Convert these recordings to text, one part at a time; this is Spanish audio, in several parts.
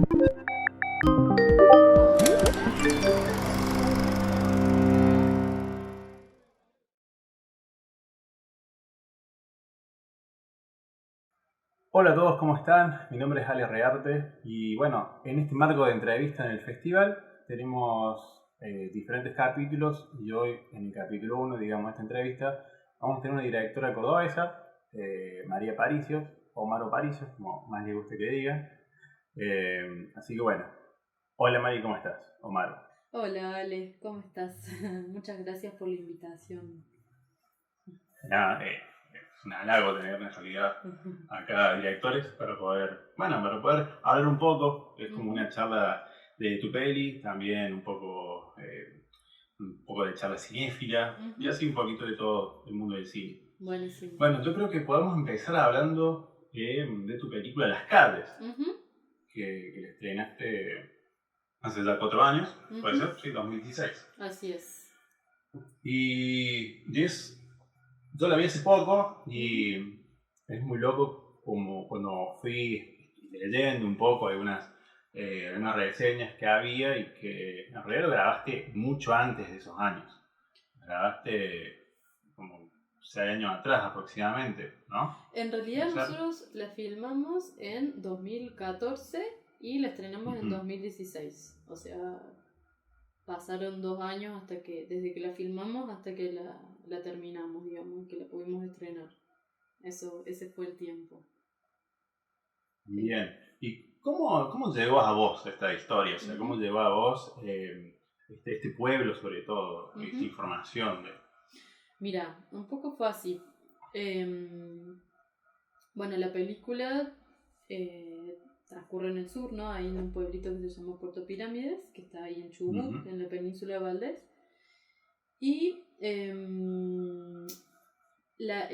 Hola a todos, ¿cómo están? Mi nombre es Ale Rearte y bueno, en este marco de entrevista en el festival tenemos diferentes capítulos y hoy en el capítulo 1, digamos, esta entrevista, vamos a tener una directora cordobesa, María Parisios, o Maro Parisios, como más le guste que diga. Así que bueno, hola Mari, ¿cómo estás? O Maro. Hola Ale, ¿cómo estás? Muchas gracias por la invitación. Nada, es un halago tener en realidad acá directores para poder hablar un poco. Es como una charla de tu peli, también un poco de charla cinéfila y así un poquito de todo el mundo del cine. Buenísimo. Bueno, yo creo que podemos empezar hablando de tu película Las Cables, que la estrenaste hace ya 4 años, ¿puede ser? Sí, 2016. Así es. Y yo la vi hace poco y es muy loco como cuando fui leyendo un poco algunas reseñas que había y que en realidad lo grabaste mucho antes de esos años. Grabaste como 6 años atrás aproximadamente, ¿no? En realidad nosotros la filmamos en 2014 y la estrenamos en 2016. O sea, pasaron 2 años desde que la filmamos hasta que la terminamos, digamos, que la pudimos estrenar. Ese fue el tiempo. Bien. ¿Y cómo llegó a vos esta historia? O sea, ¿cómo llegó a vos este pueblo, sobre todo, esta información? Mira, un poco fue así. Bueno, la película transcurre en el sur, ¿no? Hay un pueblito que se llama Puerto Pirámides, que está ahí en Chubut, en la península de Valdés. Y la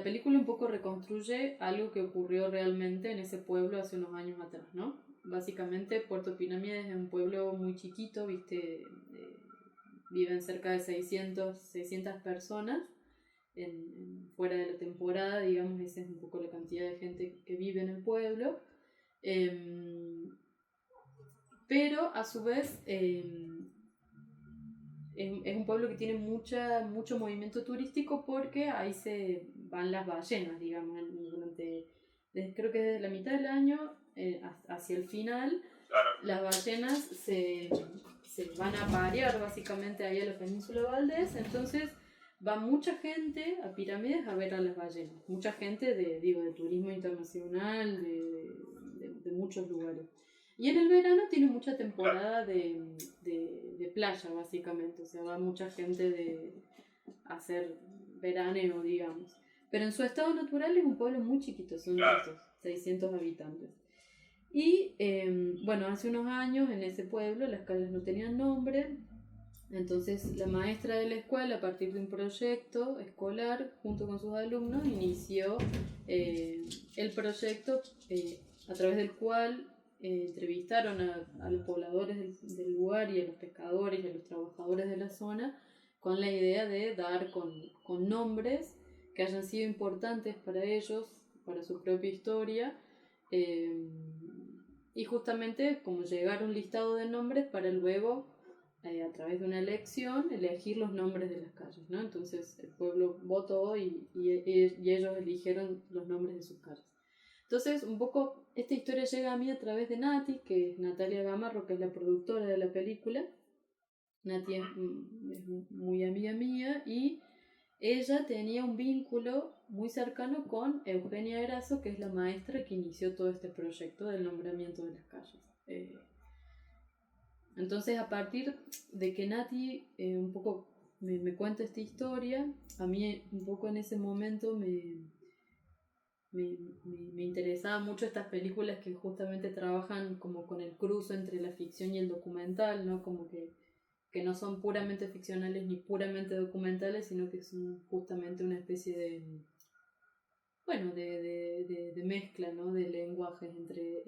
película un poco reconstruye algo que ocurrió realmente en ese pueblo hace unos años atrás, ¿no? Básicamente Puerto Pirámides es un pueblo muy chiquito, ¿viste? Viven cerca de 600 personas fuera de la temporada, digamos, esa es un poco la cantidad de gente que vive en el pueblo. Pero a su vez es un pueblo que tiene mucho movimiento turístico porque ahí se van las ballenas, digamos, creo que desde la mitad del año hacia el final, claro, las ballenas se van a parear básicamente ahí a la península de Valdés, entonces va mucha gente a Pirámides a ver a las ballenas, mucha gente de turismo internacional, de muchos lugares. Y en el verano tiene mucha temporada de playa, básicamente. O sea, va mucha gente de hacer veraneo, digamos. Pero en su estado natural es un pueblo muy chiquito, son estos 600 habitantes. Y bueno, hace unos años en ese pueblo las calles no tenían nombre. Entonces la maestra de la escuela, a partir de un proyecto escolar, junto con sus alumnos, inició el proyecto a través del cual entrevistaron a los pobladores del lugar y a los pescadores y a los trabajadores de la zona con la idea de dar con nombres que hayan sido importantes para ellos, para su propia historia, y justamente como llegar a un listado de nombres para luego a través de una elección elegir los nombres de las calles, ¿no? Entonces el pueblo votó y ellos eligieron los nombres de sus calles. Entonces, un poco esta historia llega a mí a través de Nati, que es Natalia Gamarro, que es la productora de la película. Nati es muy amiga mía y ella tenía un vínculo muy cercano con Eugenia Erazo, que es la maestra que inició todo este proyecto del nombramiento de las calles. Entonces, a partir de que Nati un poco me cuenta esta historia, a mí un poco en ese momento me interesaba mucho estas películas que justamente trabajan como con el cruce entre la ficción y el documental, ¿no? Como que no son puramente ficcionales ni puramente documentales, sino que son justamente una especie de mezcla, ¿no? De lenguajes entre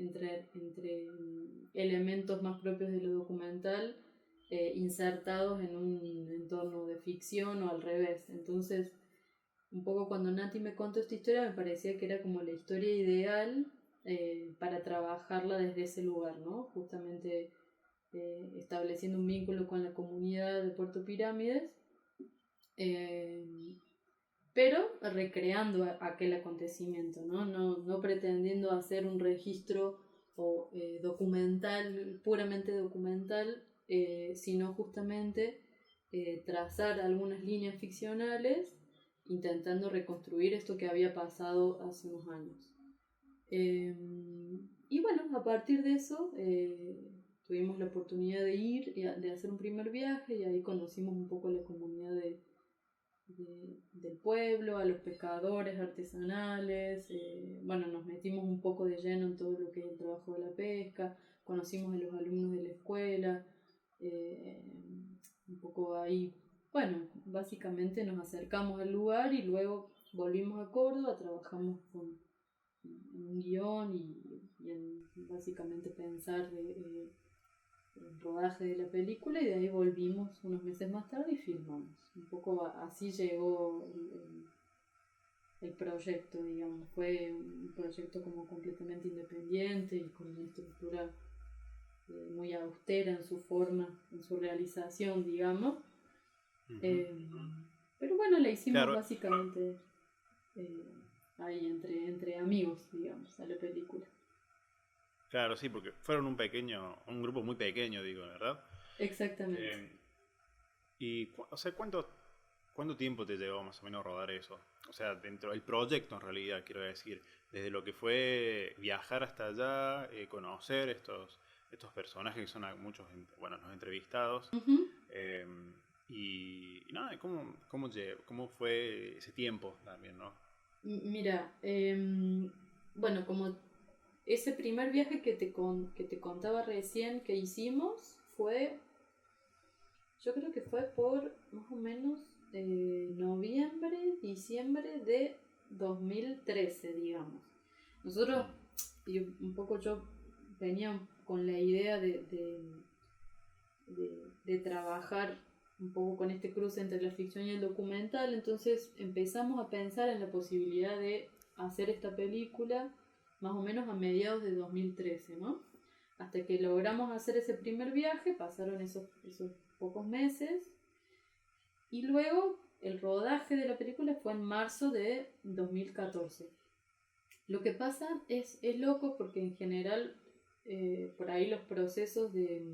elementos más propios de lo documental insertados en un entorno de ficción o al revés. Entonces, un poco cuando Nati me contó esta historia me parecía que era como la historia ideal para trabajarla desde ese lugar, ¿no? Justamente estableciendo un vínculo con la comunidad de Puerto Pirámides, pero recreando aquel acontecimiento, ¿no? No pretendiendo hacer un registro o documental, puramente documental, sino justamente trazar algunas líneas ficcionales intentando reconstruir esto que había pasado hace unos años. Y bueno, a partir de eso tuvimos la oportunidad de ir, de hacer un primer viaje, y ahí conocimos un poco la comunidad del pueblo, a los pescadores artesanales. Bueno, nos metimos un poco de lleno en todo lo que es el trabajo de la pesca, conocimos a los alumnos de la escuela, un poco ahí, bueno, básicamente nos acercamos al lugar y luego volvimos a Córdoba, trabajamos con un guión y en básicamente pensar el rodaje de la película, y de ahí volvimos unos meses más tarde y filmamos. Un poco así llegó el proyecto, digamos. Fue un proyecto como completamente independiente y con una estructura muy austera en su forma, en su realización, digamos. Pero bueno, la hicimos Claro, básicamente ahí entre amigos, digamos, a la película. claro, sí, porque fueron un grupo muy pequeño, digo, ¿verdad? Exactamente. O sea, ¿cuánto tiempo te llevó más o menos rodar eso? O sea, dentro del proyecto en realidad, quiero decir, desde lo que fue viajar hasta allá, conocer estos personajes que son muchos, bueno, los entrevistados, Uh-huh. y nada, ¿cómo fue ese tiempo también, no? Mira, bueno, como ese primer viaje que te contaba recién que hicimos yo creo que fue por más o menos noviembre, diciembre de 2013, digamos. Nosotros, y un poco yo venía con la idea de trabajar un poco con este cruce entre la ficción y el documental, entonces empezamos a pensar en la posibilidad de hacer esta película más o menos a mediados de 2013, ¿no? Hasta que logramos hacer ese primer viaje, pasaron esos pocos meses, y luego el rodaje de la película fue en marzo de 2014. Lo que pasa es loco porque en general por ahí los procesos de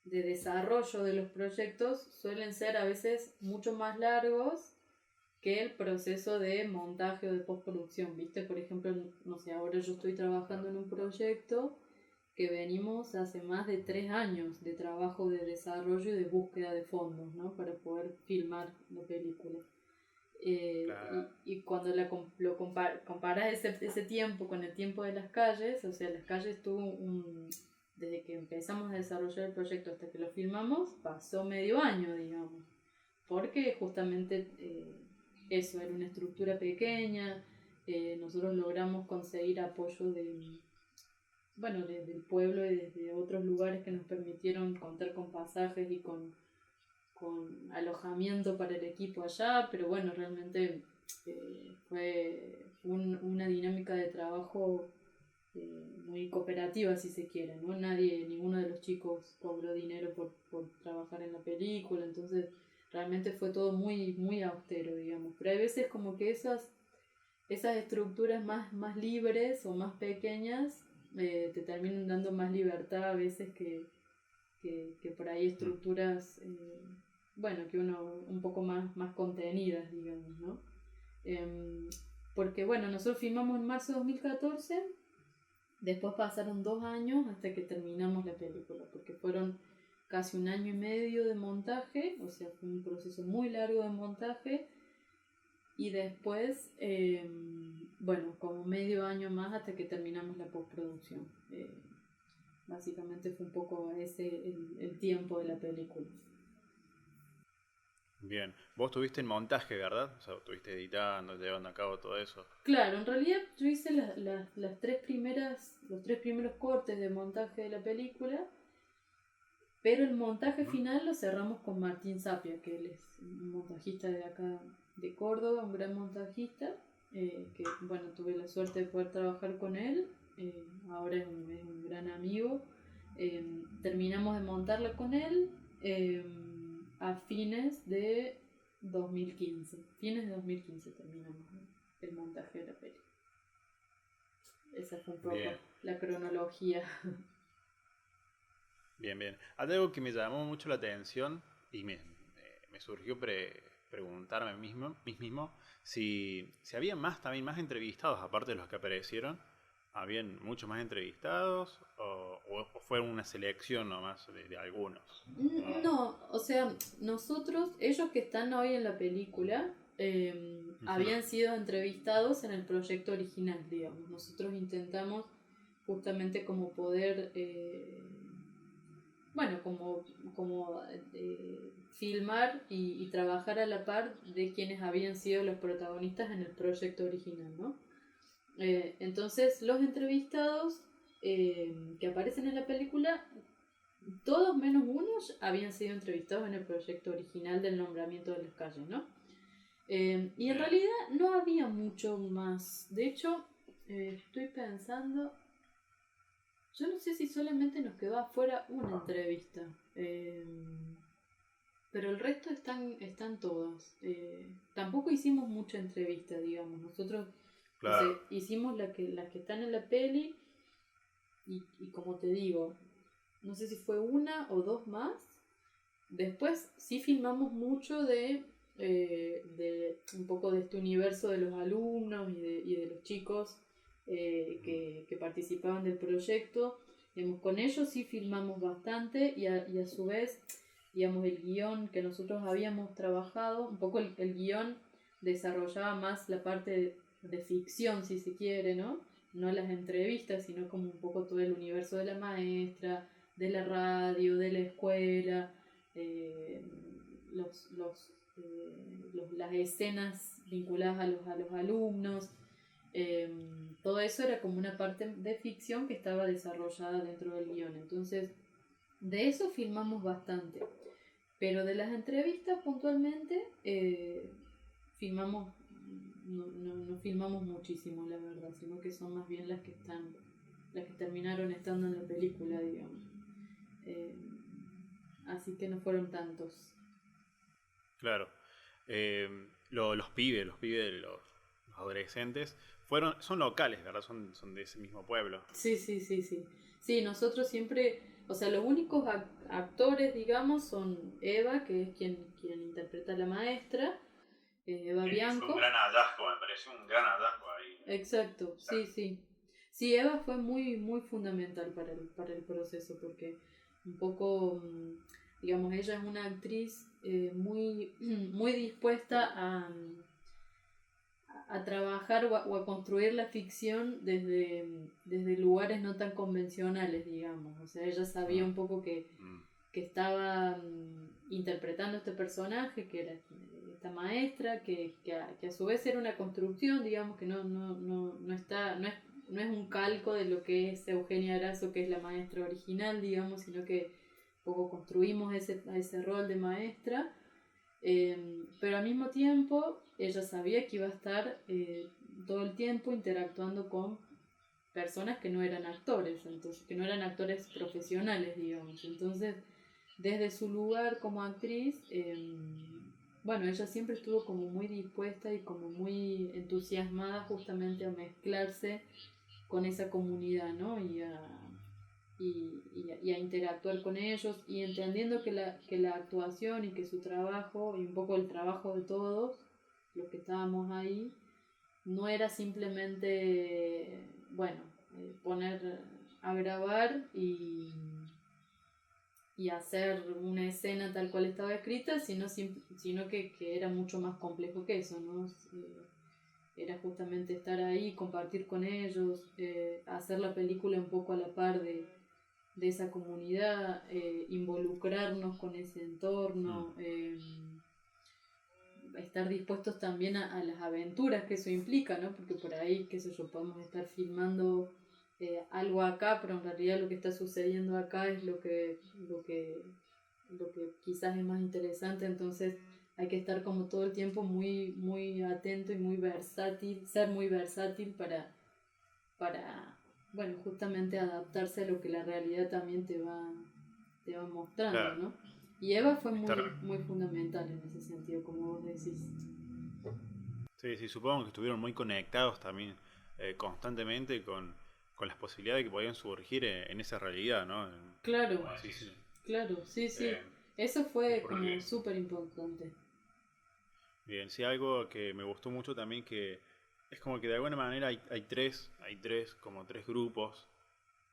desarrollo de los proyectos suelen ser a veces mucho más largos que el proceso de montaje o de postproducción, ¿viste? Por ejemplo, no sé, ahora yo estoy trabajando en un proyecto que venimos hace más de 3 años de trabajo de desarrollo y de búsqueda de fondos, ¿no? Para poder filmar la película. Claro. Y cuando comparas ese tiempo con el tiempo de las calles, o sea, las calles desde que empezamos a desarrollar el proyecto hasta que lo filmamos, pasó medio año, digamos, porque justamente eso era una estructura pequeña. Nosotros logramos conseguir apoyo del pueblo y desde otros lugares que nos permitieron contar con pasajes y con alojamiento para el equipo allá, pero bueno, realmente fue una dinámica de trabajo muy cooperativa, si se quiere, ¿no? Ninguno de los chicos cobró dinero por trabajar en la película, entonces realmente fue todo muy, muy austero, digamos. Pero hay veces como que esas estructuras más libres o más pequeñas te terminan dando más libertad a veces que por ahí estructuras, que uno un poco más contenidas, digamos, ¿no? Porque bueno, nosotros filmamos en marzo de 2014, después pasaron 2 años hasta que terminamos la película, porque fueron casi 1 año y medio de montaje, o sea, fue un proceso muy largo de montaje, y después, como medio año más hasta que terminamos la postproducción. Básicamente fue un poco el tiempo de la película. Bien, vos tuviste en montaje, ¿verdad? O sea, estuviste editando, llevando a cabo todo eso. Claro, en realidad yo hice los 3 primeros cortes de montaje de la película, pero el montaje final lo cerramos con Martín Sapia, que él es un montajista de acá de Córdoba, un gran montajista. que bueno, tuve la suerte de poder trabajar con él, ahora es un gran amigo. Terminamos de montarla con él a fines de 2015. Fines de 2015 terminamos el montaje de la peli. Esa fue un poco Bien. la cronología. Bien, bien. Hay algo que me llamó mucho la atención y me surgió preguntarme a mí mismo si había también más entrevistados, aparte de los que aparecieron. ¿Habían muchos más entrevistados o fue una selección nomás de algunos? No, o sea, ellos que están hoy en la película, habían sido entrevistados en el proyecto original, digamos. Nosotros intentamos justamente como poder, bueno, como filmar y trabajar a la par de quienes habían sido los protagonistas en el proyecto original, ¿no? Entonces los entrevistados que aparecen en la película, todos menos uno habían sido entrevistados en el proyecto original del nombramiento de las calles, ¿no? Y en realidad no había mucho más. De hecho, estoy pensando, yo no sé si solamente nos quedó afuera una entrevista, pero el resto están todas. Tampoco hicimos mucha entrevista, digamos. Nosotros Claro. hicimos las que están en la peli y como te digo, no sé si fue una o dos más. Después sí filmamos mucho de un poco de este universo de los alumnos y de los chicos que participaban del proyecto. Digamos, con ellos sí filmamos bastante y a su vez, digamos, el guión que nosotros habíamos trabajado, un poco el guión desarrollaba más la parte de ficción, si se quiere, ¿no? No las entrevistas, sino como un poco todo el universo de la maestra, de la radio, de la escuela, las escenas vinculadas a los alumnos. Todo eso era como una parte de ficción que estaba desarrollada dentro del guión. Entonces, de eso filmamos bastante. Pero de las entrevistas puntualmente, filmamos, no filmamos muchísimo, la verdad, sino que son más bien las que terminaron estando en la película, digamos. Así que no fueron tantos. Claro. Los pibes, los adolescentes, son locales, ¿verdad? Son de ese mismo pueblo. Sí. Sí, nosotros siempre, o sea, los únicos actores, digamos, son Eva, que es quien interpreta a la maestra, Eva Bianco. Fue un gran hallazgo, me pareció un gran hallazgo ahí. Exacto, sí. Sí, Eva fue muy, muy fundamental para el proceso, porque un poco, digamos, ella es una actriz muy, muy dispuesta a trabajar o a construir la ficción desde lugares no tan convencionales, digamos. O sea, ella sabía un poco que estaba interpretando este personaje, que era esta maestra, que a su vez era una construcción, digamos, que no es un calco de lo que es Eugenia Arazo, que es la maestra original, digamos, sino que un poco construimos ese rol de maestra. Pero al mismo tiempo ella sabía que iba a estar todo el tiempo interactuando con personas que no eran actores, entonces que no eran actores profesionales, digamos. Entonces, desde su lugar como actriz, bueno, ella siempre estuvo como muy dispuesta y como muy entusiasmada justamente a mezclarse con esa comunidad, ¿no? Y a interactuar con ellos y entendiendo que la actuación y que su trabajo y un poco el trabajo de todos los que estábamos ahí no era simplemente, bueno, poner a grabar y hacer una escena tal cual estaba escrita, sino que era mucho más complejo que eso, ¿no? Era justamente estar ahí, compartir con ellos, hacer la película un poco a la par de esa comunidad, involucrarnos con ese entorno, estar dispuestos también a las aventuras que eso implica, ¿no? Porque por ahí, qué sé yo, podemos estar filmando algo acá, pero en realidad lo que está sucediendo acá es lo que quizás es más interesante, entonces hay que estar como todo el tiempo muy, muy atento y muy versátil, ser muy versátil para bueno, justamente adaptarse a lo que la realidad también te va mostrando, Claro. ¿no? Y Eva fue Estar, muy, muy fundamental en ese sentido, como vos decís. sí, sí, supongo que estuvieron muy conectados también constantemente con las posibilidades que podían surgir en esa realidad, ¿no? Claro, Como decís, claro, sí, sí. eh, Eso fue como porque, súper importante. bien, sí, algo que me gustó mucho también que es como que de alguna manera hay tres, como tres grupos,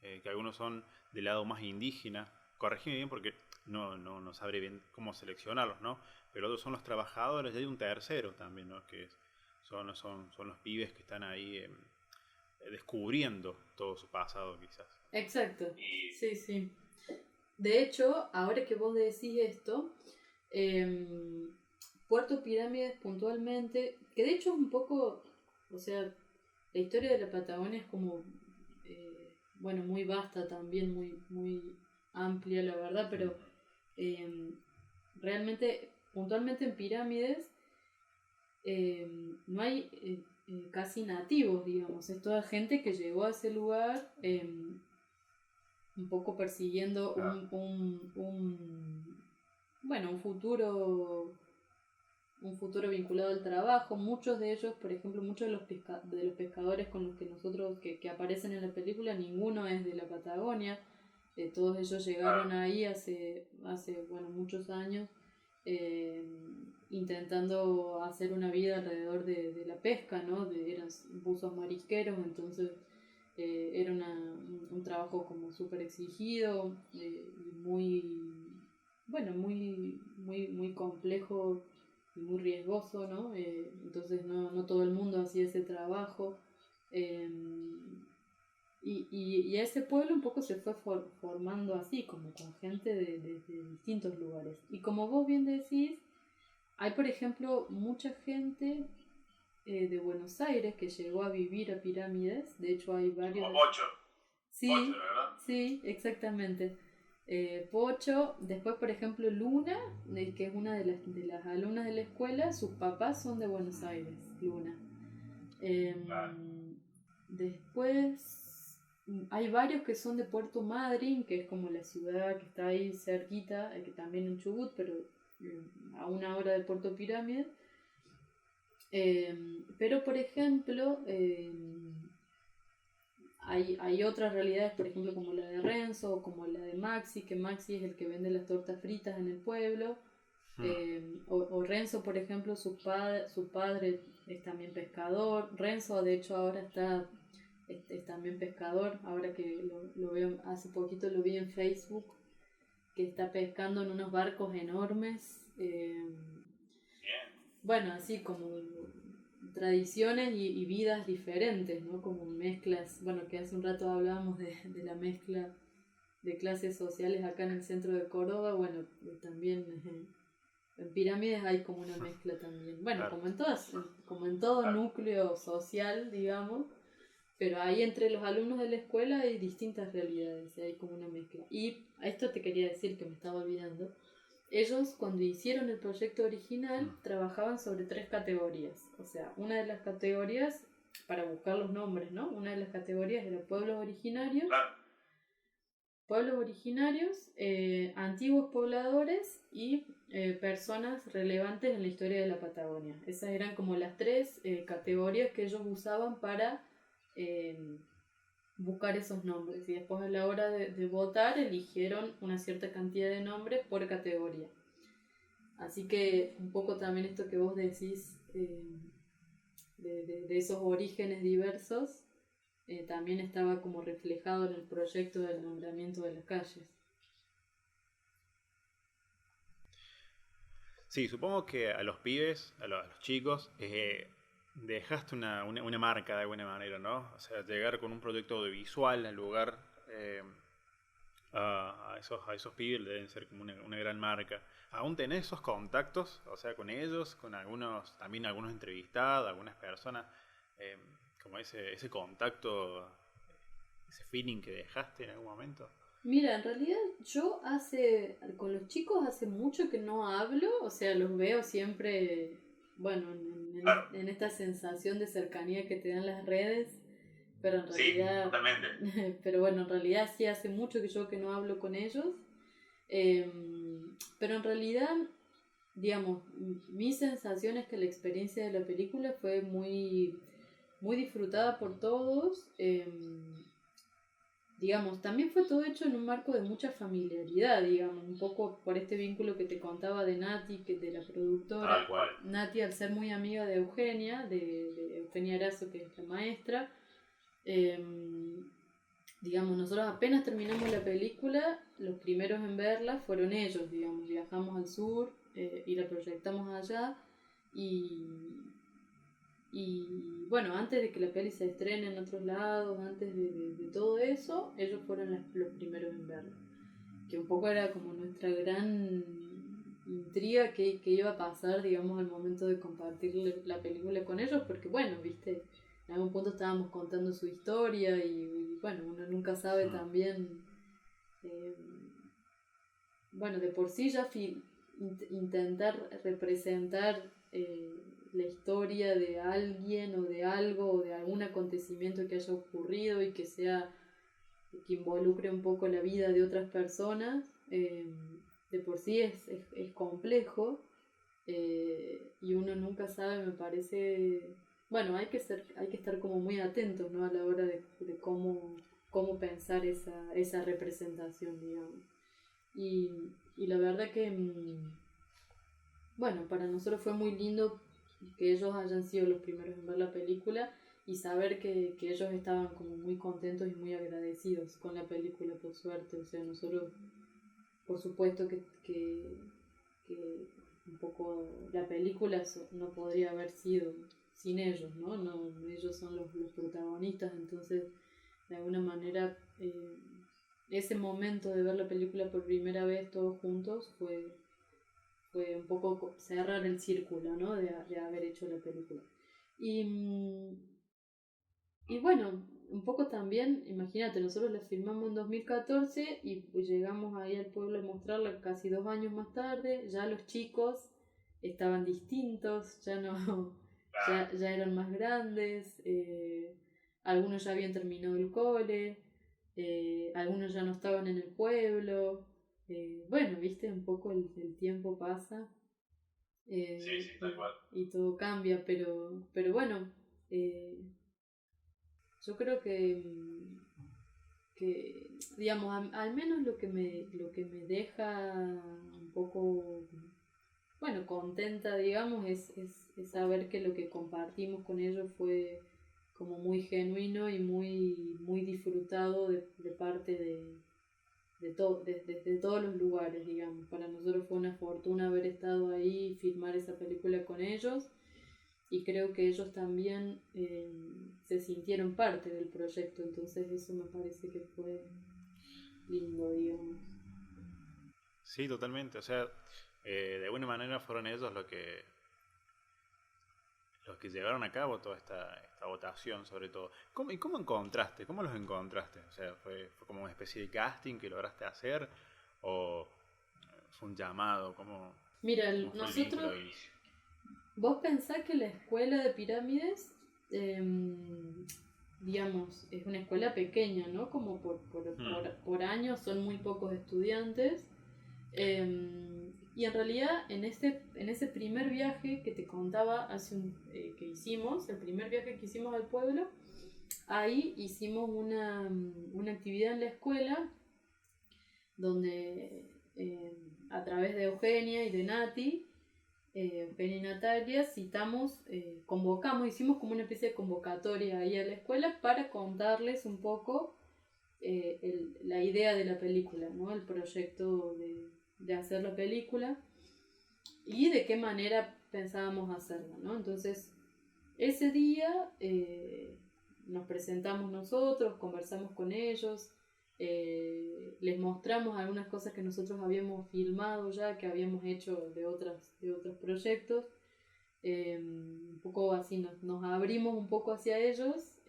que algunos son del lado más indígena, corregime bien porque no sabré bien cómo seleccionarlos, ¿no? Pero otros son los trabajadores y hay un tercero también, ¿no? Que son los pibes que están ahí descubriendo todo su pasado quizás. Exacto, Y sí, sí. De hecho, ahora que vos decís esto, em, Puerto Pirámides puntualmente, que de hecho es un poco, o sea, la historia de la Patagonia es como, bueno, muy vasta también, muy, muy amplia, la verdad, pero em, realmente, puntualmente en Pirámides, no hay casi nativos, digamos, es toda gente que llegó a ese lugar un poco persiguiendo bueno, un futuro vinculado al trabajo. Muchos de ellos, por ejemplo, muchos de de los pescadores con los que nosotros, que aparecen en la película, ninguno es de la Patagonia. Todos ellos llegaron ahí hace bueno, muchos años, eh, intentando hacer una vida alrededor de la pesca, ¿no? Eran buzos marisqueros, entonces era un trabajo como súper exigido y muy, bueno, muy complejo y muy riesgoso, ¿no? Entonces no todo el mundo hacía ese trabajo. eh, y a ese pueblo un poco se fue formando así, como con gente de distintos lugares. Y como vos bien decís, hay por ejemplo mucha gente de Buenos Aires que llegó a vivir a Pirámides. De hecho hay varios... como Pocho, Sí, ¿verdad? sí, exactamente. Pocho, después por ejemplo Luna, que es una de las alumnas de la escuela, sus papás son de Buenos Aires, Luna. Claro. Después hay varios que son de Puerto Madryn, que es como la ciudad que está ahí cerquita, que también en Chubut, pero a una hora de Puerto Pirámide. Pero por ejemplo, hay otras realidades, por ejemplo, como la de Renzo o como la de Maxi, que Maxi es el que vende las tortas fritas en el pueblo. O Renzo, por ejemplo, su padre es también pescador. Renzo, de hecho, ahora es también pescador. Ahora que lo veo, hace poquito lo vi en Facebook, que está pescando en unos barcos enormes. Bueno, así como tradiciones y vidas diferentes, ¿no? Como mezclas, bueno, que hace un rato hablábamos de la mezcla de clases sociales acá en el centro de Córdoba, bueno, también en Pirámides hay como una mezcla también. Bueno, Claro. como en todo núcleo social, digamos, pero ahí entre los alumnos de la escuela hay distintas realidades, hay como una mezcla. Y a esto te quería decir que me estaba olvidando. Ellos cuando hicieron el proyecto original trabajaban sobre 3 categorías. O sea, una de las categorías, para buscar los nombres, ¿no? Una de las categorías era pueblos originarios. Claro. Pueblos originarios, antiguos pobladores y personas relevantes en la historia de la Patagonia. Esas eran como las 3 categorías que ellos usaban para buscar esos nombres. Y después a la hora de votar eligieron una cierta cantidad de nombres por categoría. Así que un poco también esto que vos decís de esos orígenes diversos también estaba como reflejado en el proyecto del nombramiento de las calles. Sí, supongo que a los pibes, a los chicos, dejaste una marca de alguna manera, ¿no? O sea, llegar con un proyecto audiovisual al lugar, a esos pibes deben ser como una gran marca. ¿Aún tenés esos contactos? O sea, con ellos, con algunos, también algunos entrevistados, algunas personas, como ese contacto, ese feeling que dejaste en algún momento. Mira, en realidad yo con los chicos hace mucho que no hablo, o sea, los veo siempre, bueno, en esta sensación de cercanía que te dan las redes, pero en realidad, sí, totalmente. Pero bueno, en realidad sí hace mucho que no hablo con ellos, eh, pero en realidad, digamos, mi sensación es que la experiencia de la película fue muy, muy disfrutada por todos. Digamos, también fue todo hecho en un marco de mucha familiaridad, digamos, un poco por este vínculo que te contaba de Nati, que de la productora. Tal cual. Nati, al ser muy amiga de Eugenia, de Eugenia Arazo, que es la maestra, digamos, nosotros apenas terminamos la película, los primeros en verla fueron ellos, digamos, viajamos al sur y la proyectamos allá y bueno, antes de que la peli se estrene en otros lados, antes de todo eso, ellos fueron los primeros en verla. Que un poco era como nuestra gran intriga que iba a pasar, digamos, al momento de compartir la película con ellos, porque bueno, viste, en algún punto estábamos contando su historia y bueno, uno nunca sabe también, bueno, de por sí ya intentar representar la historia de alguien o de algo o de algún acontecimiento que haya ocurrido y que involucre un poco la vida de otras personas, de por sí es complejo, y uno nunca sabe, me parece, bueno, hay que estar como muy atentos, ¿no? A la hora de cómo pensar esa representación, digamos. Y la verdad que, bueno, para nosotros fue muy lindo que ellos hayan sido los primeros en ver la película y saber que ellos estaban como muy contentos y muy agradecidos con la película, por suerte. O sea, nosotros, por supuesto que un poco la película no podría haber sido sin ellos, ¿no? Ellos son los protagonistas, entonces de alguna manera ese momento de ver la película por primera vez todos juntos fue un poco cerrar el círculo, ¿no? De haber hecho la película. Y bueno, un poco también, imagínate, nosotros la filmamos en 2014 y llegamos ahí al pueblo a mostrarla casi 2 años más tarde. Ya los chicos estaban distintos, ya no, ya eran más grandes, algunos ya habían terminado el cole, algunos ya no estaban en el pueblo. Bueno, viste, un poco el tiempo pasa, Sí, tal cual. y todo cambia, pero bueno, yo creo que digamos, al menos lo que me deja un poco, bueno, contenta, digamos, es saber que lo que compartimos con ellos fue como muy genuino y muy, muy disfrutado de parte de todos los lugares, digamos. Para nosotros fue una fortuna haber estado ahí y filmar esa película con ellos, y creo que ellos también se sintieron parte del proyecto, entonces eso me parece que fue lindo, digamos. Sí, totalmente. O sea, de alguna manera fueron ellos los que llevaron a cabo toda esta votación, sobre todo. ¿Y cómo encontraste? ¿Cómo los encontraste? O sea, ¿fue como una especie de casting que lograste hacer? ¿O fue un llamado? Mira, ¿Cómo fue nosotros, el vos pensás que la escuela de pirámides, digamos, es una escuela pequeña, ¿no? Como por año son muy pocos estudiantes. Y en realidad en ese primer viaje que te contaba que hicimos, el primer viaje que hicimos al pueblo, ahí hicimos una actividad en la escuela donde a través de Eugenia y de Nati, Eugenia y Natalia, hicimos como una especie de convocatoria ahí a la escuela para contarles un poco la idea de la película, ¿no? El proyecto de hacer la película y de qué manera pensábamos hacerla, ¿no? Entonces, ese día nos presentamos nosotros, conversamos con ellos, les mostramos algunas cosas que nosotros habíamos filmado ya, que habíamos hecho de otros proyectos. Un poco así nos abrimos un poco hacia ellos,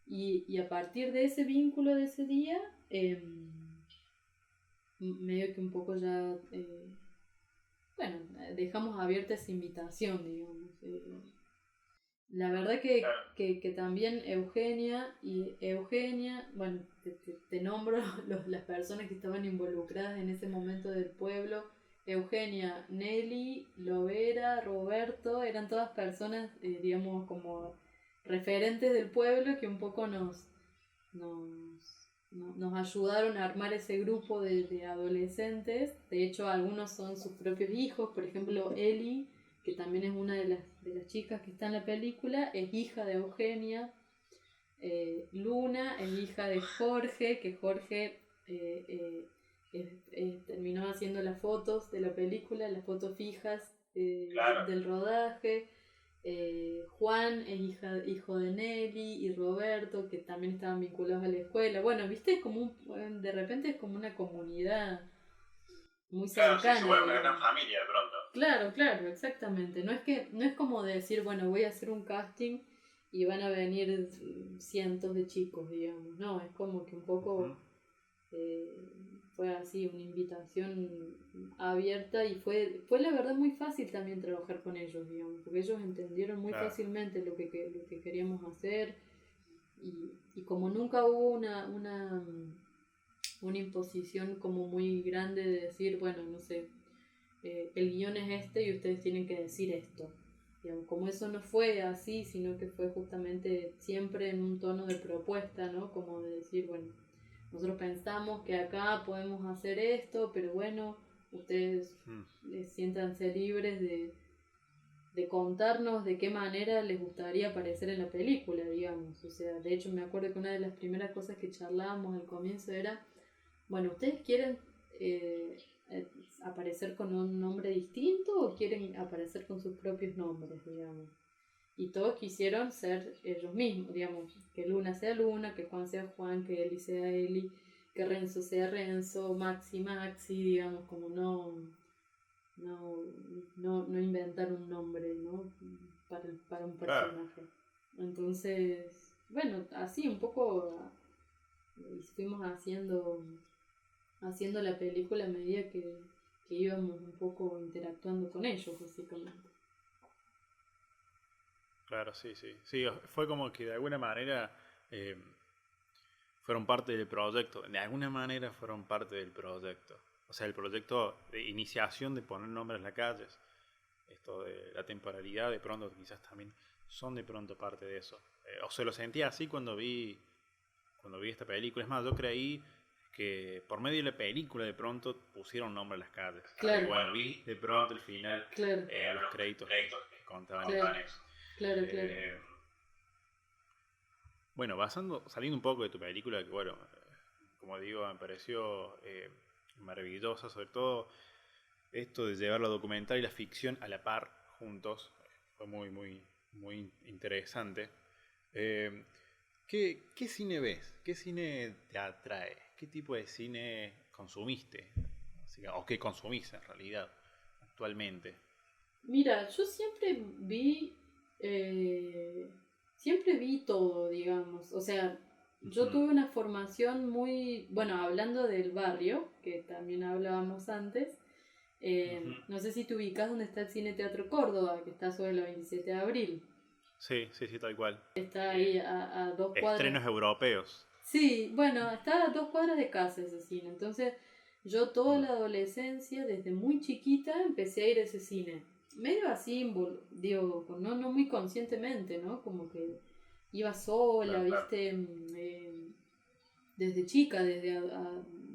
Y a partir de ese vínculo de ese día, medio que un poco ya, bueno, dejamos abierta esa invitación, digamos. La verdad que también Eugenia, bueno, te nombro las personas que estaban involucradas en ese momento del pueblo. Eugenia, Nelly, Lovera, Roberto, eran todas personas, digamos, como referentes del pueblo que un poco nos ayudaron a armar ese grupo de adolescentes. De hecho, algunos son sus propios hijos. Por ejemplo, Eli, que también es una de las chicas que está en la película, es hija de Eugenia. Luna es hija de Jorge, que Jorge terminó haciendo las fotos de la película, las fotos fijas del rodaje. Juan es hijo de Nelly y Roberto, que también estaban vinculados a la escuela. Bueno, viste, es como de repente es como una comunidad muy cercana. Claro, sí, se vuelve una gran familia de pronto. Claro, exactamente. No es como decir, bueno, voy a hacer un casting y van a venir cientos de chicos, digamos. No, es como que un poco fue así, una invitación abierta, y fue la verdad muy fácil también trabajar con ellos, digamos, porque ellos entendieron muy fácilmente lo que queríamos hacer, y como nunca hubo una imposición como muy grande de decir, bueno, no sé, el guión es este y ustedes tienen que decir esto. Digamos, como eso no fue así, sino que fue justamente siempre en un tono de propuesta, ¿no? Como de decir, bueno, nosotros pensamos que acá podemos hacer esto, pero bueno, ustedes siéntanse libres de contarnos de qué manera les gustaría aparecer en la película, digamos. O sea, de hecho me acuerdo que una de las primeras cosas que charlábamos al comienzo era, bueno, ¿ustedes quieren aparecer con un nombre distinto o quieren aparecer con sus propios nombres, digamos? Y todos quisieron ser ellos mismos, digamos, que Luna sea Luna, que Juan sea Juan, que Eli sea Eli, que Renzo sea Renzo, Maxi Maxi, digamos, como no inventar un nombre, ¿no? Para un personaje. Entonces, bueno, así un poco fuimos haciendo la película a medida que íbamos un poco interactuando con ellos, básicamente. Claro, sí. Sí, fue como que de alguna manera fueron parte del proyecto. De alguna manera fueron parte del proyecto. O sea, el proyecto de iniciación de poner nombres en las calles, esto de la temporalidad, de pronto quizás también son de pronto parte de eso. O se lo sentía así cuando vi esta película. Es más, yo creí que por medio de la película de pronto pusieron nombre a las calles. Claro. Bueno, vi de pronto el final, claro. los créditos que contaban eso. Claro. Bueno, saliendo un poco de tu película, que bueno, como digo, me pareció maravillosa, sobre todo esto de llevar la documental y la ficción a la par juntos, fue muy interesante. ¿Qué cine ves? ¿Qué cine te atrae? ¿Qué tipo de cine consumiste? O qué consumís en realidad actualmente. Mira, yo siempre vi todo, digamos. O sea, yo tuve una formación muy, bueno, hablando del barrio, que también hablábamos antes. No sé si te ubicas donde está el Cine Teatro Córdoba, que está sobre la 27 de abril. Sí, tal cual. Está ahí a 2 cuadras. Estrenos europeos. Sí, bueno, está a 2 cuadras de casa ese cine. Entonces, yo toda la adolescencia, desde muy chiquita, empecé a ir a ese cine. Medio así, digo, no muy conscientemente, ¿no? Como que iba sola, ¿viste? Desde chica,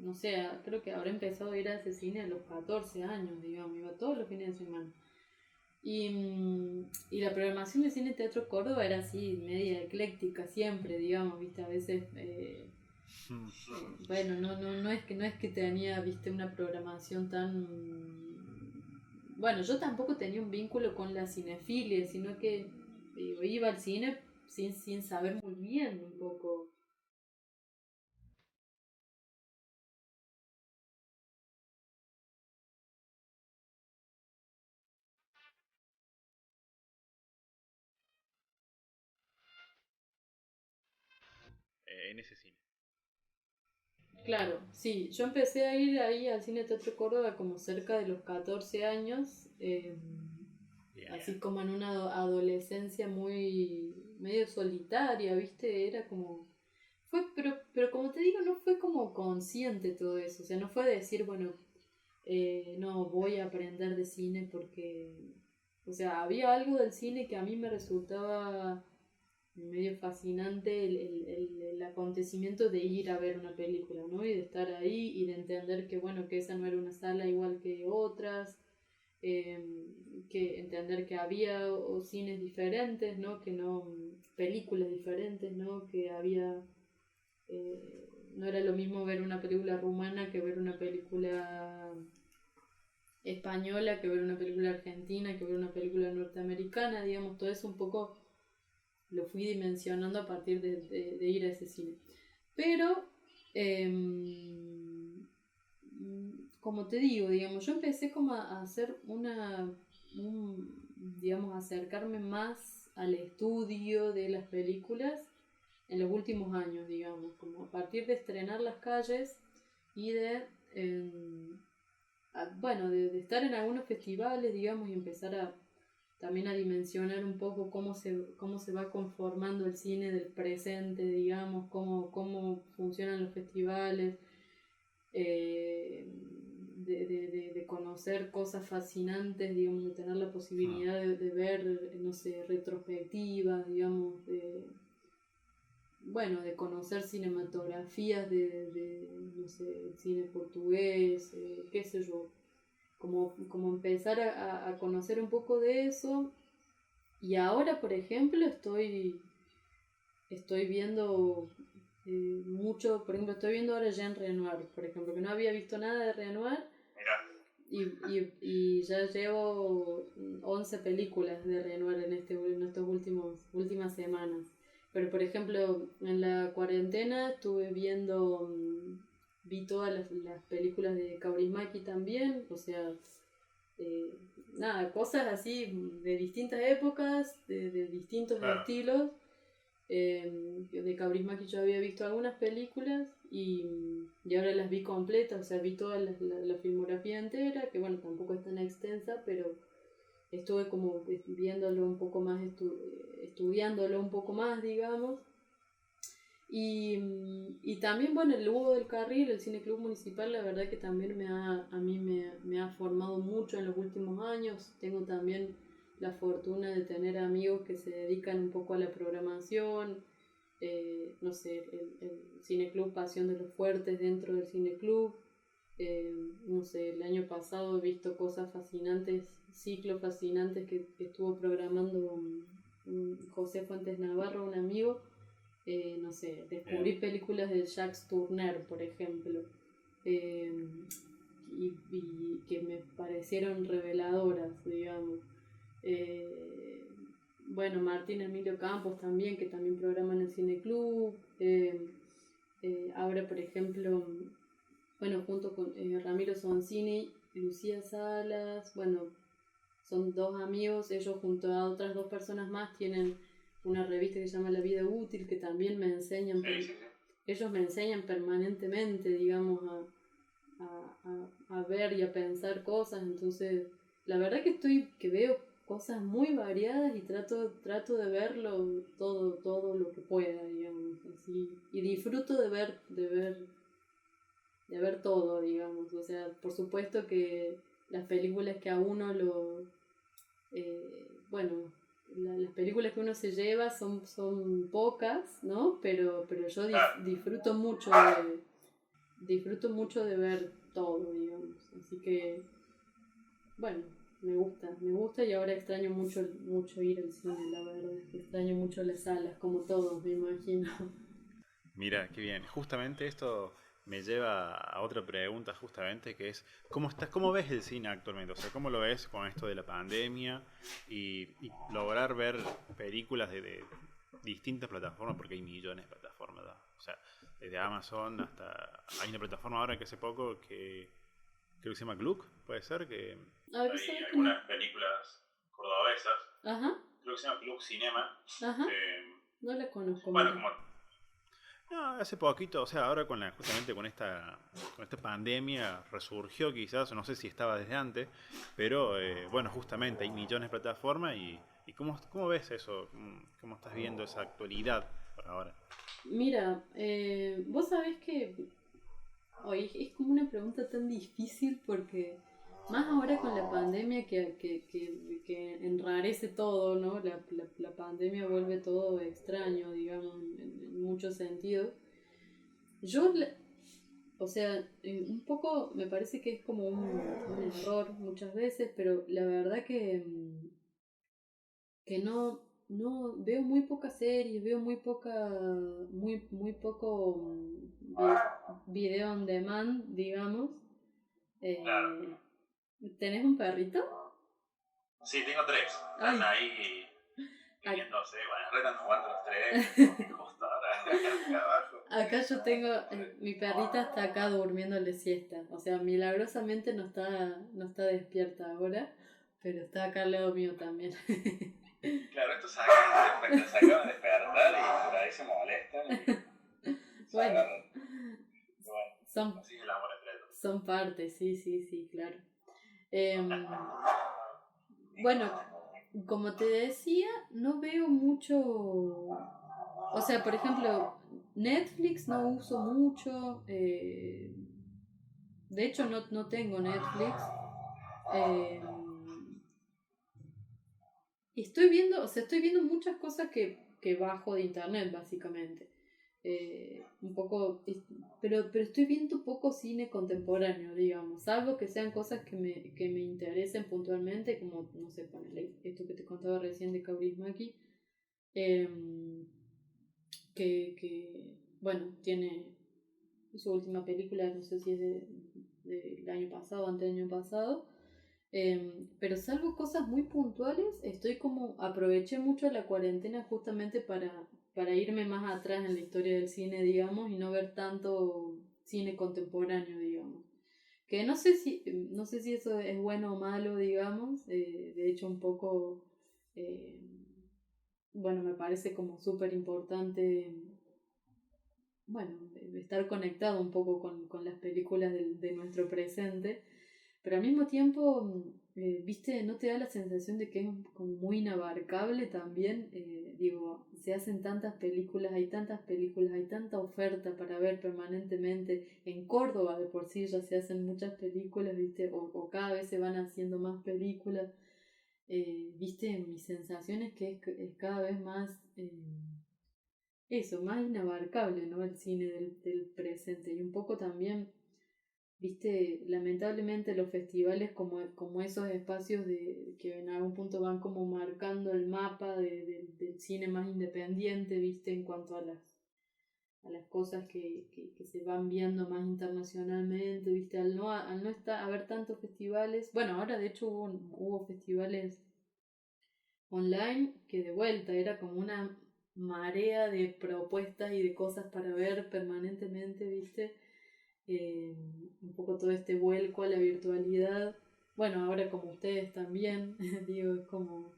no sé, creo que habré empezado a ir a ese cine a los 14 años, digamos, iba todos los fines de semana. Y la programación de Cine Teatro Córdoba era así, media ecléctica siempre, digamos, ¿viste? A veces, bueno, no es que tenía, ¿viste? Una programación tan... Bueno, yo tampoco tenía un vínculo con la cinefilia, sino que iba al cine sin saber muy bien un poco. en ese cine. Claro, sí, yo empecé a ir ahí al Cine Teatro Córdoba como cerca de los 14 años, así como en una adolescencia muy medio solitaria, ¿viste? Era como... pero como te digo, no fue como consciente todo eso, o sea, no fue decir, bueno, no voy a aprender de cine porque... O sea, había algo del cine que a mí me resultaba medio fascinante el acontecimiento de ir a ver una película, ¿no? Y de estar ahí y de entender que, bueno, que esa no era una sala igual que otras, que entender que había cines diferentes, ¿no? Que no, películas diferentes, ¿no? Que había, no era lo mismo ver una película rumana que ver una película española, que ver una película argentina, que ver una película norteamericana, digamos, todo eso un poco lo fui dimensionando a partir de ir a ese cine. Pero, como te digo, digamos, yo empecé como a hacer digamos, acercarme más al estudio de las películas en los últimos años, digamos, como a partir de estrenar Las Calles y bueno, de estar en algunos festivales, digamos, y empezar también a dimensionar un poco cómo se va conformando el cine del presente, digamos, cómo funcionan los festivales, de conocer cosas fascinantes, digamos, de tener la posibilidad de ver, no sé, retrospectivas, digamos, bueno, de conocer cinematografías no sé, cine portugués, qué sé yo, como empezar a conocer un poco de eso. Y ahora, por ejemplo, estoy viendo mucho, por ejemplo, estoy viendo ahora Jean Renoir, por ejemplo, que no había visto nada de Renoir. Y ya llevo 11 películas de Renoir en estas últimas semanas. Pero, por ejemplo, en la cuarentena estuve vi todas las películas de Kaurismäki también, o sea, nada, cosas así de distintas épocas, de distintos estilos. De Kaurismäki yo había visto algunas películas y ahora las vi completas, o sea, vi toda la filmografía entera, que bueno, tampoco es tan extensa, pero estuve como viéndolo un poco más, estudiándolo un poco más, digamos. Y también, bueno, el Hugo del Carril, el Cine Club Municipal, la verdad que también a mí me ha formado mucho en los últimos años. Tengo también la fortuna de tener amigos que se dedican un poco a la programación, no sé, el Cine Club Pasión de los Fuertes dentro del Cine Club. No sé, el año pasado he visto cosas fascinantes, ciclos fascinantes que estuvo programando José Fuentes Navarro, un amigo. No sé, descubrí películas de Jacques Tourneur, por ejemplo, y que me parecieron reveladoras, digamos. Bueno, Martín Emilio Campos también, que también programa en el Cine Club. Ahora, por ejemplo, bueno, junto con Ramiro Soncini, Lucía Salas, bueno, son dos amigos, ellos junto a otras dos personas más tienen una revista que se llama La Vida Útil, que también me enseñan, ellos me enseñan permanentemente, digamos, a ver y a pensar cosas. Entonces la verdad que veo cosas muy variadas y trato de verlo todo lo que pueda, digamos, así, y disfruto de ver todo, digamos. O sea, por supuesto que las películas que a uno bueno, las películas que uno se lleva son pocas, ¿no? Pero yo disfruto mucho de ver todo, digamos. Así que, bueno, me gusta y ahora extraño mucho ir al cine, la verdad. Extraño mucho las salas, como todos, me imagino. Mira, qué bien. Justamente esto me lleva a otra pregunta, justamente, que es, ¿cómo ves el cine actualmente? O sea, ¿cómo lo ves con esto de la pandemia y lograr ver películas de distintas plataformas? Porque hay millones de plataformas, ¿no? O sea, desde Amazon hasta... Hay una plataforma ahora que hace poco que creo que se llama Gluck, puede ser, que hay algunas películas cordobesas. Ajá. Creo que se llama Gluck Cinema. Ajá. No la conozco. Bueno, No, hace poquito, o sea, ahora justamente con esta pandemia resurgió quizás, no sé si estaba desde antes, pero bueno, justamente hay millones de plataformas y ¿cómo ves eso? ¿Cómo estás viendo esa actualidad por ahora? Mira, vos sabés que hoy es como una pregunta tan difícil porque más ahora con la pandemia que enrarece todo, ¿no? La pandemia vuelve todo extraño, digamos, en muchos sentidos. Yo, o sea, un poco me parece que es como un error muchas veces, pero la verdad que no veo muy pocas series, veo muy poco video on demand, digamos. Claro. Eh, ¿Tenés un perrito? Sí, tengo tres. Ay, Están ahí viniéndose. Bueno, en realidad no aguanto los tres. Porque justo ahora acá abajo. acá yo tengo, mi perrita está acá durmiéndole siesta, o sea, milagrosamente no está despierta ahora, pero está acá al lado mío también. Claro, estos se acaban de despertar y por ahí se molestan y se Bueno, agarran. Bueno, son, así es el amor entre ellos. son partes, sí, claro. Bueno, como te decía, no veo mucho. O sea, por ejemplo, Netflix no uso mucho. De hecho, no tengo Netflix. Eh, y estoy viendo muchas cosas que bajo de internet, básicamente. Un poco, pero estoy viendo poco cine contemporáneo, digamos, salvo que sean cosas que me interesen puntualmente, como, no sé, ponele esto que te contaba recién de Kaurismäki, bueno, tiene su última película, no sé si es del año pasado, antes del año pasado, pero salvo cosas muy puntuales, aproveché mucho la cuarentena justamente para irme más atrás en la historia del cine, digamos, y no ver tanto cine contemporáneo, digamos. Que no sé si eso es bueno o malo, digamos, de hecho un poco, eh, bueno, me parece como súper importante, bueno, estar conectado un poco con las películas de nuestro presente, pero al mismo tiempo, viste, ¿no te da la sensación de que es como muy inabarcable también? Digo, se hacen tantas películas, hay tanta oferta para ver permanentemente. En Córdoba de por sí ya se hacen muchas películas, viste, o cada vez se van haciendo más películas. Viste, mi sensación es que es cada vez más, eso, más inabarcable, ¿no? El cine del presente. Y un poco también, viste, lamentablemente los festivales como esos espacios que en algún punto van como marcando el mapa del cine más independiente, viste, en cuanto a las cosas que se van viendo más internacionalmente, viste, al no haber tantos festivales. Bueno, ahora de hecho hubo festivales online que de vuelta era como una marea de propuestas y de cosas para ver permanentemente, viste. Un poco todo este vuelco a la virtualidad. Bueno, ahora como ustedes también, digo, es como...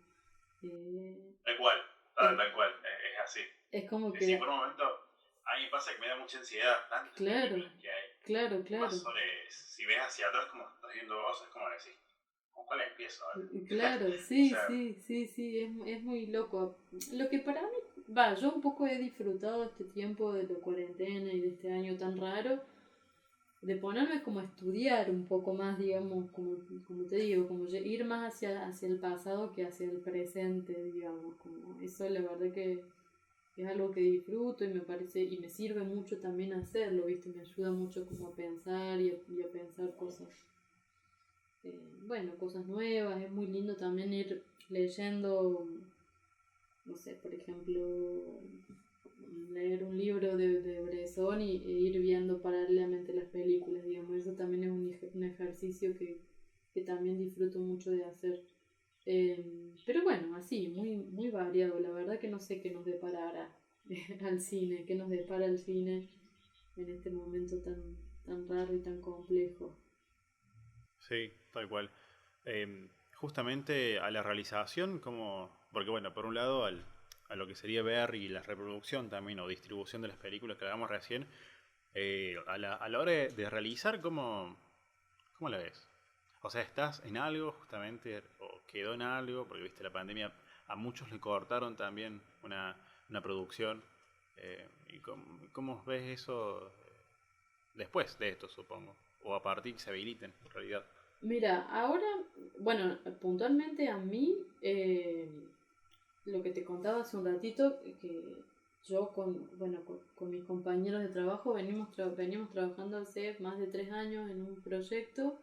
Tal cual, tal cual, es así. es como Sí, que... por un momento a mí me pasa que me da mucha ansiedad tantas Claro, películas que hay. claro, Y más claro. sobre, si ves hacia atrás como estás viendo vos, es como decir, ¿con cuál empiezo ahora? Claro, O sí, sea, sí, sí, sí, es muy loco. Lo que para mí, yo un poco he disfrutado este tiempo de la cuarentena y de este año tan raro, de ponerme como a estudiar un poco más, digamos, como te digo, como ir más hacia el pasado que hacia el presente, digamos, como eso la verdad que es algo que disfruto y me parece, y me sirve mucho también hacerlo, ¿viste? Me ayuda mucho como a pensar y a pensar cosas, bueno, cosas nuevas. Es muy lindo también ir leyendo, no sé, por ejemplo, leer un libro de Bresson e ir viendo paralelamente las películas, digamos. Eso también es un ejercicio que también disfruto mucho de hacer. Pero bueno, así, muy, muy variado. La verdad que no sé qué nos deparará al cine, qué nos depara el cine en este momento tan raro y tan complejo. Sí, tal cual. Justamente a la realización, como, porque bueno, por un lado al a lo que sería ver y la reproducción también o distribución de las películas que hablamos recién, a la hora de realizar, ¿cómo la ves? O sea, ¿estás en algo justamente o quedó en algo? Porque viste, la pandemia a muchos le cortaron también una producción. ¿Y cómo ves eso después de esto, supongo? O a partir que se habiliten, en realidad. Mira, ahora, bueno, puntualmente a mí, lo que te contaba hace un ratito, que yo con mis compañeros de trabajo venimos trabajando hace más de 3 años en un proyecto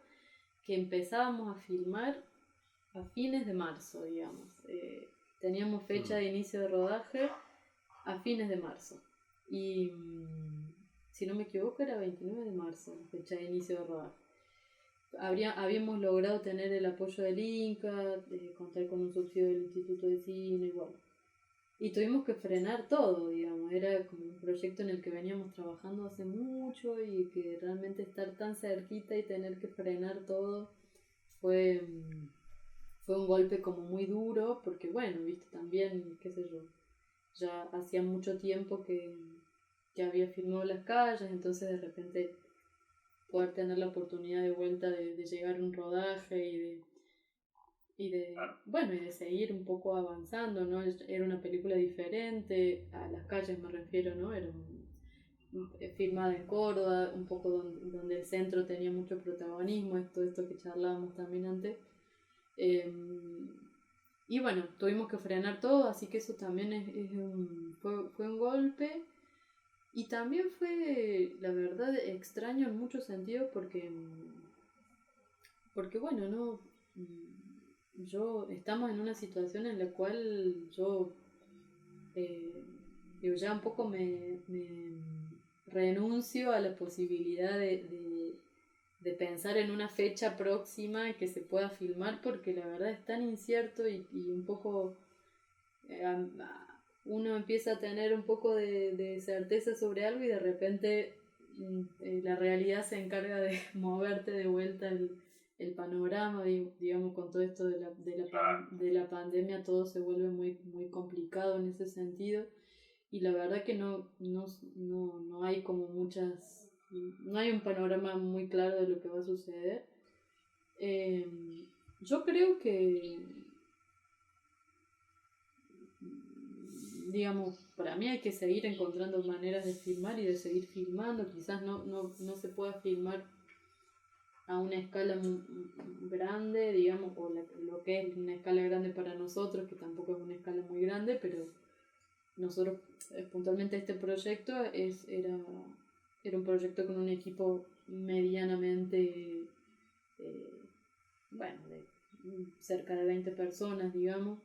que empezábamos a filmar a fines de marzo, digamos. Teníamos fecha de inicio de rodaje a fines de marzo. Y si no me equivoco era 29 de marzo, la fecha de inicio de rodaje. Habíamos logrado tener el apoyo del Inca, contar con un subsidio del Instituto de Cine, igual. Y tuvimos que frenar todo, digamos. Era como un proyecto en el que veníamos trabajando hace mucho y que realmente estar tan cerquita y tener que frenar todo fue un golpe como muy duro, porque bueno, viste, también, qué sé yo, ya hacía mucho tiempo que había filmado Las Calles, entonces de repente poder tener la oportunidad de vuelta de llegar a un rodaje y de seguir un poco avanzando, ¿no? Era una película diferente, a Las Calles me refiero, ¿no? Era filmada en Córdoba, un poco donde el centro tenía mucho protagonismo, esto que charlábamos también antes. Y bueno, tuvimos que frenar todo, así que eso también fue un golpe. Y también fue, la verdad, extraño en muchos sentidos porque bueno, no, estamos en una situación en la cual yo ya un poco me renuncio a la posibilidad de pensar en una fecha próxima que se pueda filmar, porque la verdad es tan incierto y un poco uno empieza a tener un poco de certeza sobre algo y de repente la realidad se encarga de moverte de vuelta el panorama, digamos, con todo esto de la pandemia. Todo se vuelve muy, muy complicado en ese sentido, y la verdad que no hay como no hay un panorama muy claro de lo que va a suceder. Yo creo que, digamos, para mí hay que seguir encontrando maneras de filmar y de seguir filmando. Quizás no se pueda filmar a una escala grande, digamos, o lo que es una escala grande para nosotros, que tampoco es una escala muy grande, pero nosotros, puntualmente este proyecto era un proyecto con un equipo medianamente, bueno, de cerca de 20 personas, digamos.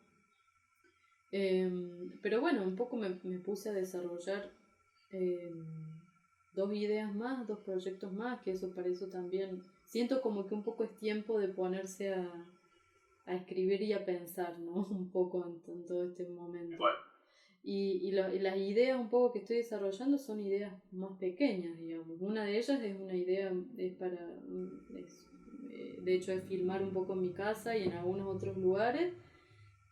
Pero bueno, un poco me puse a desarrollar 2 ideas más, 2 proyectos más, que para eso también siento como que un poco es tiempo de ponerse a escribir y a pensar, ¿no? Un poco en todo este momento. Bueno. Y las ideas un poco que estoy desarrollando son ideas más pequeñas, digamos. Una de ellas es una idea, de hecho es filmar un poco en mi casa y en algunos otros lugares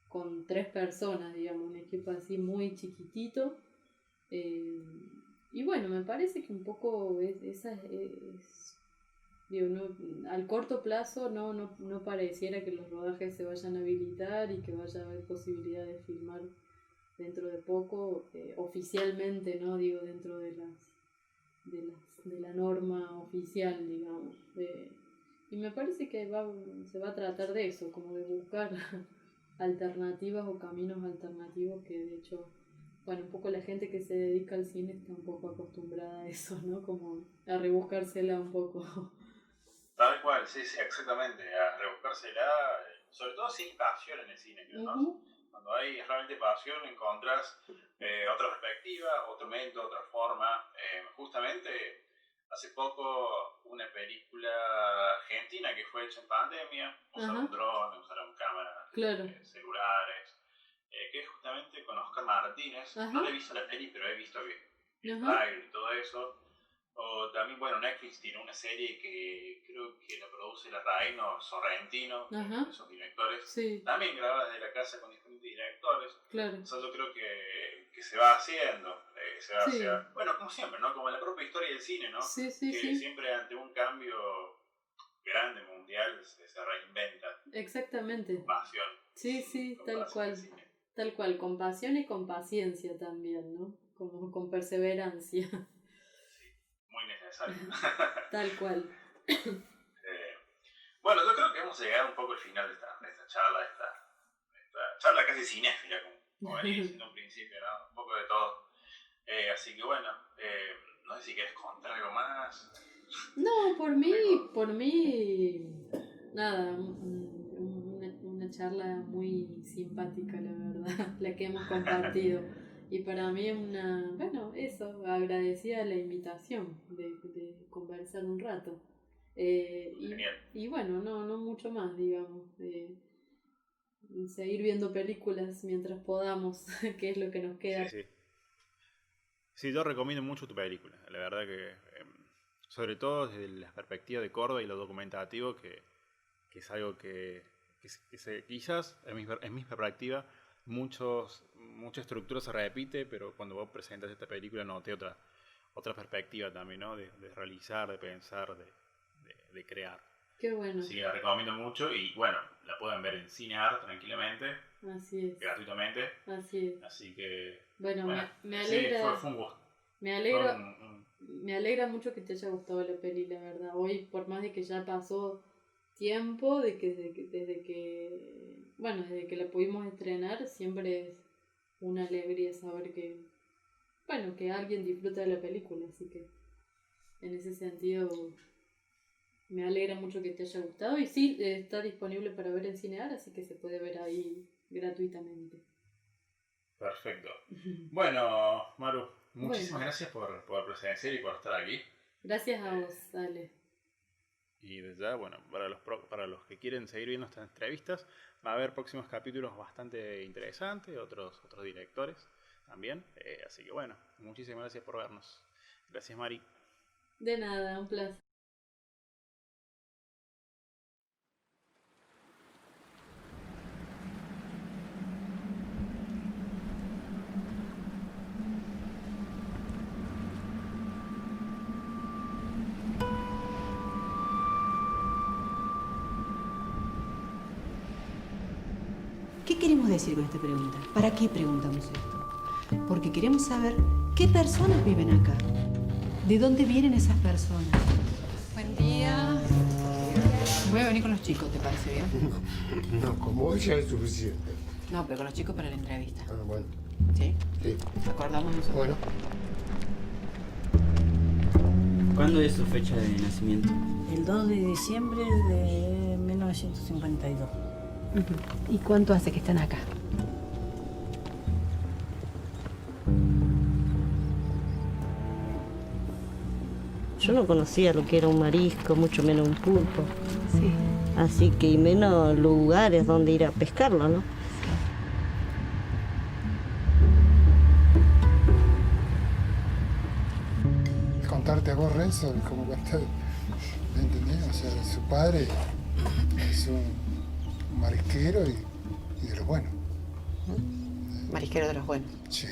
con 3 personas, digamos, un equipo así muy chiquitito. Y bueno, me parece que un poco digo, al corto plazo no pareciera que los rodajes se vayan a habilitar y que vaya a haber posibilidad de filmar dentro de poco, oficialmente, ¿no? Digo, dentro de la norma oficial, digamos. Y me parece que se va a tratar de eso, como de buscar alternativas o caminos alternativos, que de hecho, bueno, un poco la gente que se dedica al cine está un poco acostumbrada a eso, ¿no? Como a rebuscársela un poco. Tal cual, sí, exactamente, a rebuscársela, sobre todo si hay pasión en el cine, ¿no? Uh-huh. Cuando hay realmente pasión encontrás otra perspectiva, otro método, otra forma. Justamente hace poco una película argentina que fue hecha en pandemia, usaron drones, usaron cámaras celulares, que es justamente con Oscar Martínez. No le he visto la peli, pero he visto el trailer y todo eso. O también, bueno, Netflix tiene una serie que creo que la produce Larraín o Sorrentino, esos directores, también grabada desde la casa con diferentes directores. Claro. O sea, yo creo que se va haciendo, Sí. bueno, como siempre, ¿no? Como en la propia historia del cine, ¿no? Sí, Que siempre ante un cambio grande, mundial, se reinventa. Exactamente. Con pasión. Sí, Con tal pasión cual. el cine. Tal cual, con pasión y con paciencia también, ¿no? Como con perseverancia. Muy necesario. Tal cual. Bueno, yo creo que hemos llegado un poco al final de esta charla, esta charla casi cinéfila, como venía diciendo un principio, ¿no? Un poco de todo. Así que bueno, no sé si quieres contar algo más. No, por mí, nada, una charla muy simpática, la verdad, la que hemos compartido. Y para mí es eso, agradecida la invitación de conversar un rato. Genial. Y bueno, no mucho más, digamos. Seguir viendo películas mientras podamos, que es lo que nos queda. Sí, yo recomiendo mucho tu película. La verdad que, sobre todo desde la perspectiva de Córdoba y lo documentativo, que es algo que quizás, en mi perspectiva, mucha estructura se repite, pero cuando vos presentas esta película noté otra perspectiva también, ¿no? De realizar, de pensar, de crear. Qué bueno. Así que la recomiendo mucho y bueno, la pueden ver en Cineart tranquilamente. Así es. Gratuitamente. Así es. Así que... Bueno, me sí, alegra. fue un gusto. Me alegra mucho que te haya gustado la peli, la verdad. Hoy, por más de que ya pasó tiempo, desde que la pudimos estrenar, siempre es una alegría saber que alguien disfruta de la película. Así que, en ese sentido, me alegra mucho que te haya gustado. Y sí, está disponible para ver en Cinear, así que se puede ver ahí gratuitamente. Perfecto. Bueno, Maru, muchísimas gracias por presenciar y por estar aquí. Gracias a vos, Ale. Y desde ya, bueno, para los que quieren seguir viendo estas entrevistas, va a haber próximos capítulos bastante interesantes, otros directores también. Así que bueno, muchísimas gracias por vernos. Gracias, Mari. De nada, un placer. ¿Qué queremos decir con esta pregunta? ¿Para qué preguntamos esto? Porque queremos saber qué personas viven acá. ¿De dónde vienen esas personas? Buen día. Voy a venir con los chicos, ¿te parece bien? No, como hoy ya es suficiente. No, pero con los chicos para la entrevista. Ah, bueno. ¿Sí? Sí. ¿Acordamos eso? Bueno. ¿Cuándo es su fecha de nacimiento? El 2 de diciembre de 1952. ¿Y cuánto hace que están acá? Yo no conocía lo que era un marisco, mucho menos un pulpo. Sí. Así que, y menos lugares donde ir a pescarlo, ¿no? Contarte a vos, Renzo, como contar, ¿me entendés? O sea, su padre es un marisquero y de los buenos. Marisquero de los buenos. Sí.